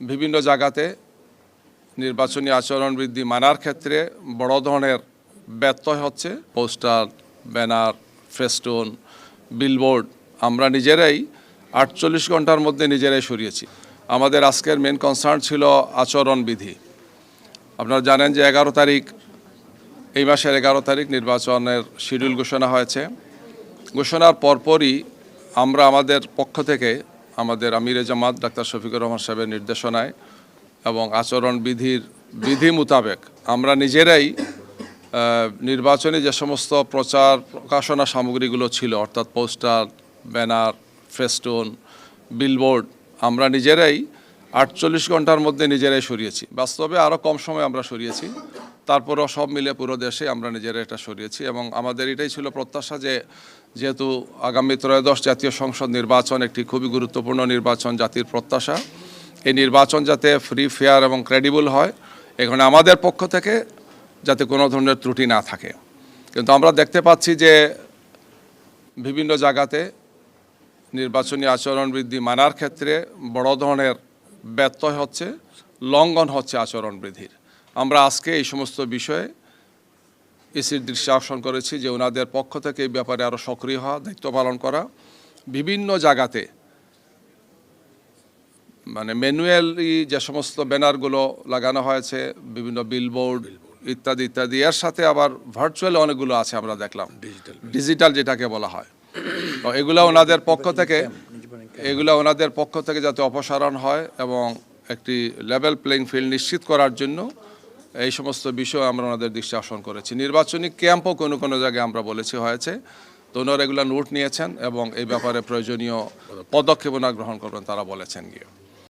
বিভিন্ন জায়গাতে নির্বাচনী আচরণ বিধি মানার ক্ষেত্রে বড় ধরনের ব্যত্যয় হচ্ছে। পোস্টার, ব্যানার, ফেস্টুন, বিলবোর্ড আমরা নিজেরাই 48 ঘন্টার মধ্যে নিজেরাই সরিয়েছি। আমাদের আজকের মেন কনসার্ন ছিল আচরণ বিধি। আপনারা জানেন যে 11 তারিখ, এই মাসের 11 তারিখ নির্বাচনের শিডিউল ঘোষণা হয়েছে। ঘোষণার পরপরই আমরা আমাদের পক্ষ থেকে আমাদের আমিরে জামাত ডাক্তার শফিকুর রহমান সাহেবের নির্দেশনায় এবং আচরণ বিধি মোতাবেক আমরা নিজেরাই নির্বাচনী যে সমস্ত প্রচার প্রকাশনা সামগ্রীগুলো ছিল, অর্থাৎ পোস্টার, ব্যানার, ফেস্টুন, বিলবোর্ড আমরা নিজেরাই 48 ঘন্টার মধ্যে নিজেরাই সরিয়েছি। বাস্তবে আরও কম সময় আমরা সরিয়েছি, তারপরও সব মিলে পুরো দেশে আমরা নিজেরা এটা সরিয়েছি। এবং আমাদের এটাই ছিল প্রত্যাশা যে যেহেতু আগামী ত্রয়োদশ জাতীয় সংসদ নির্বাচন একটি খুবই গুরুত্বপূর্ণ নির্বাচন, জাতির প্রত্যাশা, এই নির্বাচন যাতে ফ্রি, ফেয়ার এবং ক্রেডিবল হয়, এখানে আমাদের পক্ষ থেকে যাতে কোনো ধরনের ত্রুটি না থাকে। কিন্তু আমরা দেখতে পাচ্ছি যে বিভিন্ন জায়গাতে নির্বাচনী আচরণ বিধি মানার ক্ষেত্রে বড় ধরনের ব্যত্যয় হচ্ছে, লঙ্ঘন হচ্ছে আচরণ বিধির। আমরা আজকে এই সমস্ত বিষয়ে ইসির দৃষ্টি আকর্ষণ করেছি যে ওনাদের পক্ষ থেকে এই ব্যাপারে আরও সক্রিয় হওয়া, দায়িত্ব পালন করা। বিভিন্ন জায়গাতে মানে ম্যানুয়ালি যে সমস্ত ব্যানারগুলো লাগানো হয়েছে, বিভিন্ন বিলবোর্ড ইত্যাদি ইত্যাদি, এর সাথে আবার ভার্চুয়াল অনেকগুলো আছে আমরা দেখলাম, ডিজিটাল যেটাকে বলা হয়। তো এগুলো ওনাদের পক্ষ থেকে যাতে অপসারণ হয় এবং একটি লেভেল প্লেইং ফিল্ড নিশ্চিত করার জন্য এই সমস্ত বিষয় আমরা ওনাদের দৃষ্টি আকর্ষণ করেছি। নির্বাচনী ক্যাম্পও কোনো কোনো জায়গায় আমরা বলেছি হয়েছে, তো ওনারা এগুলো নোট নিয়েছেন এবং এই ব্যাপারে প্রয়োজনীয় পদক্ষেপ ওনারা গ্রহণ করবেন তারা বলেছেন গিয়ে।